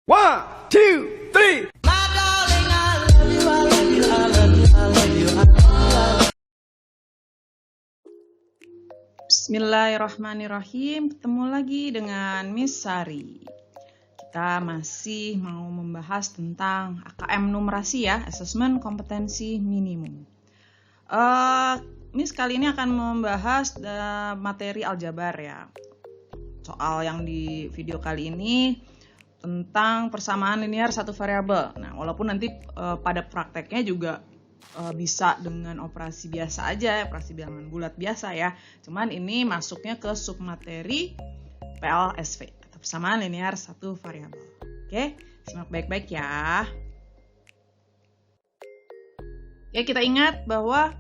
One, two, three. Bismillahirrahmanirrahim. Ketemu lagi dengan Miss Sari. Kita masih mau membahas tentang AKM numerasi ya, Asesmen Kompetensi Minimum. Miss kali ini akan membahas materi aljabar ya. Soal yang di video kali ini tentang persamaan linear satu variabel. Nah, walaupun nanti pada prakteknya juga bisa dengan operasi biasa aja, operasi bilangan bulat biasa ya. Cuman ini masuknya ke submateri PLSV atau persamaan linear satu variabel. Oke, simak baik-baik ya. Ya, kita ingat bahwa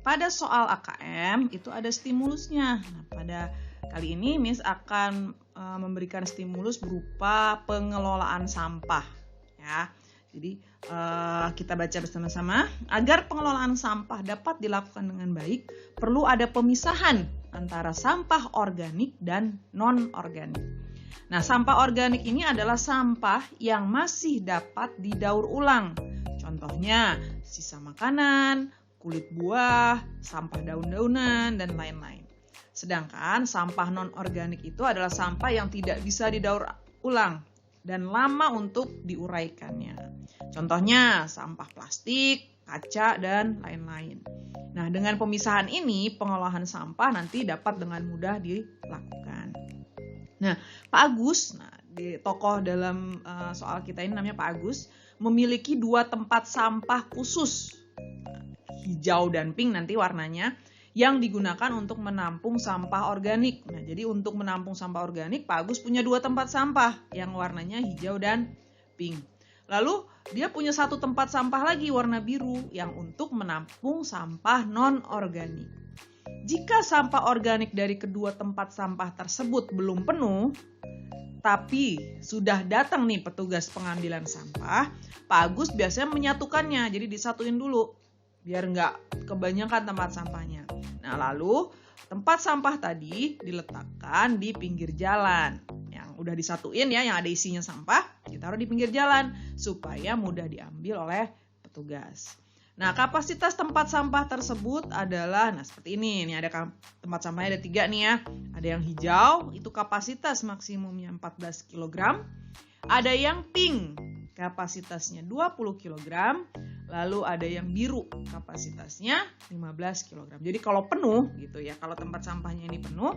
pada soal AKM itu ada stimulusnya. Nah, pada kali ini Miss akan memberikan stimulus berupa pengelolaan sampah ya. Jadi kita baca bersama-sama. Agar pengelolaan sampah dapat dilakukan dengan baik, perlu ada pemisahan antara sampah organik dan non-organik. Nah, sampah organik ini adalah sampah yang masih dapat didaur ulang. Contohnya sisa makanan, kulit buah, sampah daun-daunan, dan lain-lain. Sedangkan sampah non-organik itu adalah sampah yang tidak bisa didaur ulang dan lama untuk diuraikannya. Contohnya sampah plastik, kaca, dan lain-lain. Nah, dengan pemisahan ini, pengolahan sampah nanti dapat dengan mudah dilakukan. Nah, Pak Agus, di tokoh dalam soal kita ini namanya Pak Agus, memiliki 2 tempat sampah khusus, hijau dan pink nanti warnanya, yang digunakan untuk menampung sampah organik. Nah, jadi untuk menampung sampah organik, Pak Agus punya 2 tempat sampah yang warnanya hijau dan pink. Lalu dia punya 1 tempat sampah lagi warna biru yang untuk menampung sampah non-organik. Jika sampah organik dari kedua tempat sampah tersebut belum penuh, tapi sudah datang nih petugas pengambilan sampah, Pak Agus biasanya menyatukannya, jadi disatuin dulu biar nggak kebanyakan tempat sampahnya. Nah, lalu tempat sampah tadi diletakkan di pinggir jalan. Yang udah disatuin ya, yang ada isinya sampah, ditaruh di pinggir jalan supaya mudah diambil oleh petugas. Nah, kapasitas tempat sampah tersebut adalah, seperti ini. Ini ada tempat sampahnya ada 3 nih ya. Ada yang hijau, itu kapasitas maksimumnya 14 kg. Ada yang pink, kapasitasnya 20 kg. Lalu ada yang biru, kapasitasnya 15 kg. Jadi kalau penuh gitu ya, kalau tempat sampahnya ini penuh,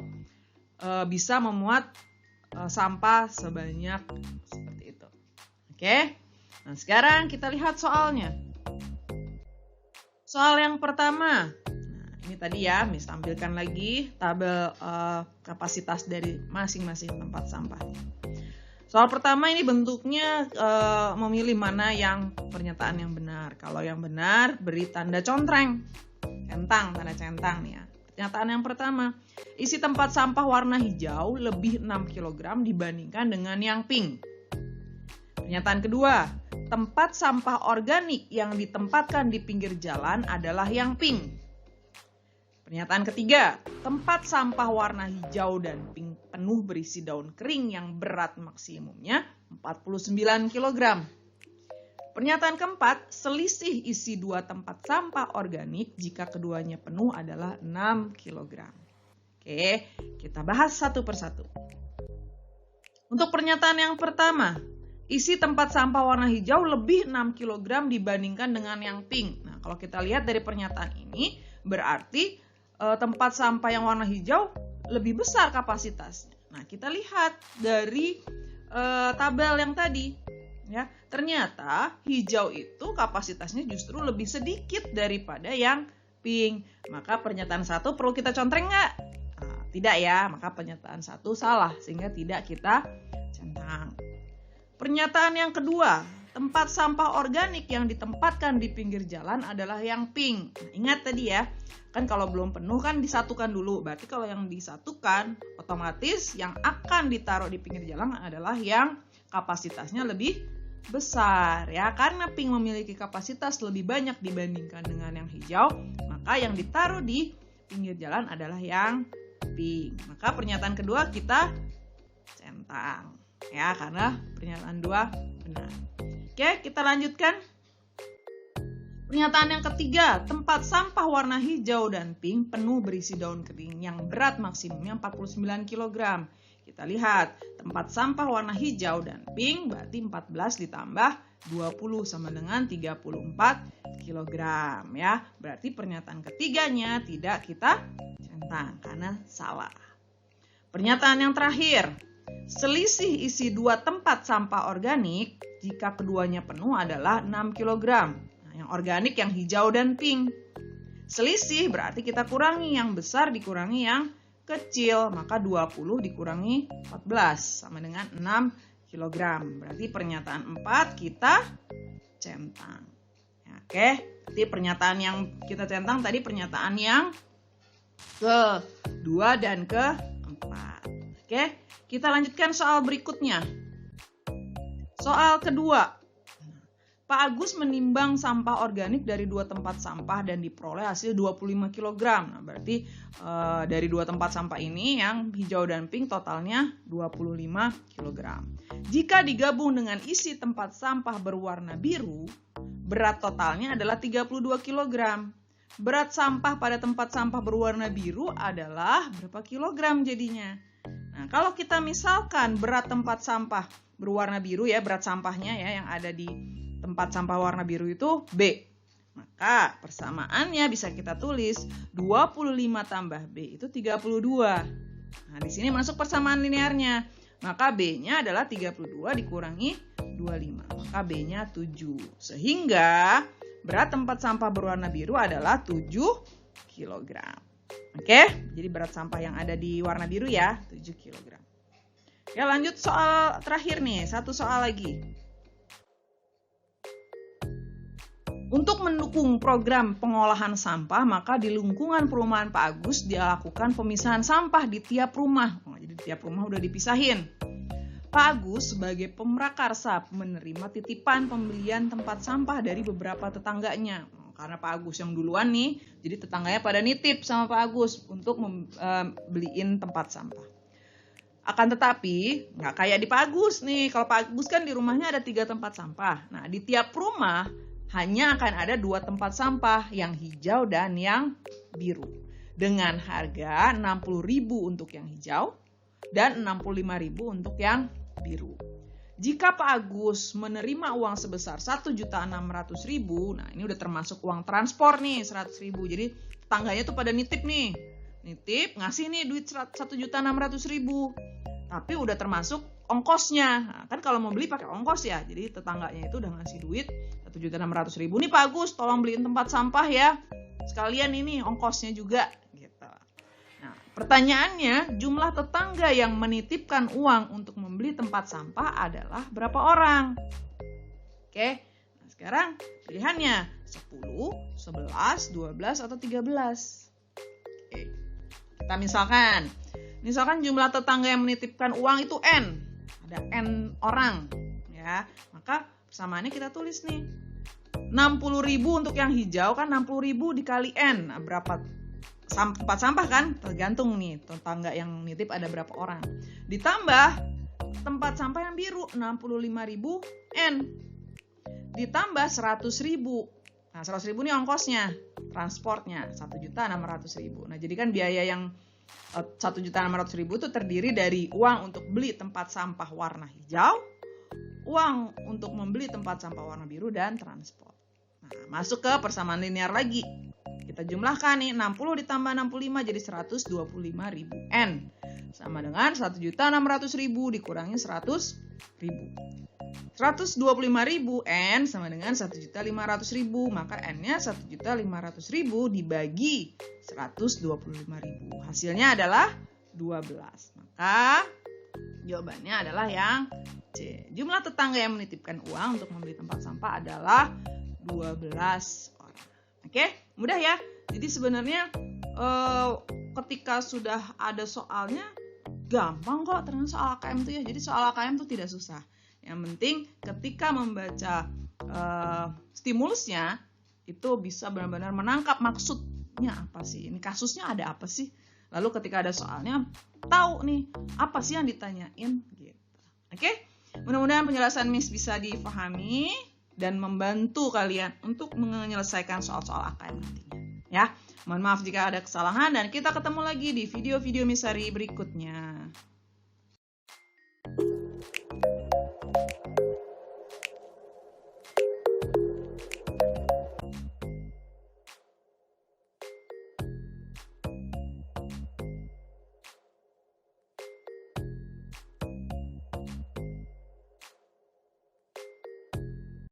bisa memuat sampah sebanyak seperti itu. Oke, nah sekarang kita lihat soalnya. Soal yang pertama, ini tadi ya, Miss tampilkan lagi tabel kapasitas dari masing-masing tempat sampah. Soal pertama ini bentuknya memilih mana yang pernyataan yang benar. Kalau yang benar beri tanda contreng, centang, tanda centang nih ya. Pernyataan yang pertama, isi tempat sampah warna hijau lebih 6 kg dibandingkan dengan yang pink. Pernyataan kedua, tempat sampah organik yang ditempatkan di pinggir jalan adalah yang pink. Pernyataan ketiga, tempat sampah warna hijau dan pink penuh berisi daun kering yang berat maksimumnya 49 kg. Pernyataan keempat, selisih isi 2 tempat sampah organik jika keduanya penuh adalah 6 kg. Oke, kita bahas satu persatu. Untuk pernyataan yang pertama, isi tempat sampah warna hijau lebih 6 kg dibandingkan dengan yang pink. Nah, kalau kita lihat dari pernyataan ini, berarti tempat sampah yang warna hijau lebih besar kapasitasnya. Nah, kita lihat dari tabel yang tadi, ya ternyata hijau itu kapasitasnya justru lebih sedikit daripada yang pink. Maka pernyataan 1 perlu kita contreng nggak? Nah, tidak ya, maka pernyataan 1 salah sehingga tidak kita centang. Pernyataan yang kedua, tempat sampah organik yang ditempatkan di pinggir jalan adalah yang pink. Nah, ingat tadi ya, kan kalau belum penuh kan disatukan dulu. Berarti kalau yang disatukan, otomatis yang akan ditaruh di pinggir jalan adalah yang kapasitasnya lebih besar ya. Karena pink memiliki kapasitas lebih banyak dibandingkan dengan yang hijau, maka yang ditaruh di pinggir jalan adalah yang pink. Maka pernyataan kedua kita centang. Ya, karena pernyataan 2 benar. Oke, kita lanjutkan. Pernyataan yang ketiga, tempat sampah warna hijau dan pink penuh berisi daun kering yang berat maksimumnya 49 kg. Kita lihat, tempat sampah warna hijau dan pink berarti 14 ditambah 20 sama dengan 34 kg ya. Berarti pernyataan ketiganya tidak kita centang karena salah. Pernyataan yang terakhir, selisih isi 2 tempat sampah organik jika keduanya penuh adalah 6 kg. Yang organik yang hijau dan pink. Selisih berarti kita kurangi yang besar dikurangi yang kecil. Maka 20 dikurangi 14 sama dengan 6 kg. Berarti pernyataan 4 kita centang. Ya, oke. Jadi pernyataan yang kita centang tadi pernyataan yang ke-2 dan ke-4. Oke. Kita lanjutkan soal berikutnya. Soal kedua. Pak Agus menimbang sampah organik dari 2 tempat sampah dan diperoleh hasil 25 kg. Nah, berarti dari 2 tempat sampah ini yang hijau dan pink totalnya 25 kg. Jika digabung dengan isi tempat sampah berwarna biru, berat totalnya adalah 32 kg. Berat sampah pada tempat sampah berwarna biru adalah berapa kilogram jadinya? Nah, kalau kita misalkan berat tempat sampah berwarna biru ya, berat sampahnya ya yang ada di tempat sampah warna biru itu B. Maka persamaannya bisa kita tulis 25 tambah B itu 32. Nah, di sini masuk persamaan linearnya. Maka B-nya adalah 32 dikurangi 25. Maka B-nya 7. Sehingga berat tempat sampah berwarna biru adalah 7 kg. Oke, jadi berat sampah yang ada di warna biru ya 7 kg. Ya, lanjut soal terakhir nih, satu soal lagi. Untuk mendukung program pengolahan sampah, maka di lingkungan perumahan Pak Agus dilakukan pemisahan sampah di tiap rumah. Jadi tiap rumah udah dipisahin. Pak Agus sebagai pemrakarsa menerima titipan pembelian tempat sampah dari beberapa tetangganya. Karena Pak Agus yang duluan nih, jadi tetangganya pada nitip sama Pak Agus untuk beliin tempat sampah. Akan tetapi, nggak kayak di Pak Agus nih. Kalau Pak Agus kan di rumahnya ada 3 tempat sampah. Nah, di tiap rumah hanya akan ada 2 tempat sampah, yang hijau dan yang biru. Dengan harga 60.000 untuk yang hijau dan 65.000 untuk yang biru. Jika Pak Agus menerima uang sebesar 1.600.000, nah ini udah termasuk uang transport nih 100.000. Jadi tetangganya tuh pada nitip nih. Nitip ngasih nih duit 1.600.000. Tapi udah termasuk ongkosnya. Nah, kan kalau mau beli pakai ongkos ya. Jadi tetangganya itu udah ngasih duit 1.600.000. Nih Pak Agus, tolong beliin tempat sampah ya. Sekalian ini ongkosnya juga gitu. Nah, pertanyaannya, jumlah tetangga yang menitipkan uang untuk membeli tempat sampah adalah berapa orang? Oke. Nah, sekarang pilihannya 10, 11, 12 atau 13. Oke. Kita misalkan jumlah tetangga yang menitipkan uang itu N. Ada N orang ya. Maka persamaannya kita tulis nih. 60.000 untuk yang hijau kan 60.000 dikali N. Nah, berapa tempat sampah kan? Tergantung nih tetangga yang nitip ada berapa orang. Ditambah tempat sampah yang biru 65.000 N. Ditambah 100.000. Nah, 100.000 ini ongkosnya, transportnya 1.600.000. Nah, jadi kan biaya yang 1.600.000 itu terdiri dari uang untuk beli tempat sampah warna hijau, uang untuk membeli tempat sampah warna biru, dan transport. Nah, masuk ke persamaan linear lagi. Kita jumlahkan nih, 60 ditambah 65 jadi 125.000 N. Sama dengan 1.600.000 dikurangi 100.000. 125.000 N sama dengan 1.500.000. Maka N-nya 1.500.000 dibagi 125.000. Hasilnya adalah 12. Maka jawabannya adalah yang C. Jumlah tetangga yang menitipkan uang untuk membeli tempat sampah adalah 12 orang. Oke, mudah ya. Jadi sebenarnya ketika sudah ada soalnya gampang kok ternyata soal AKM itu ya. Jadi soal AKM itu tidak susah. Yang penting ketika membaca stimulusnya itu bisa benar-benar menangkap maksudnya apa sih. Ini kasusnya ada apa sih. Lalu ketika ada soalnya tahu nih apa sih yang ditanyain gitu. Oke? Mudah-mudahan penjelasan Miss bisa dipahami dan membantu kalian untuk menyelesaikan soal-soal AKM nantinya. Ya, mohon maaf jika ada kesalahan dan kita ketemu lagi di video-video Miss Sari berikutnya.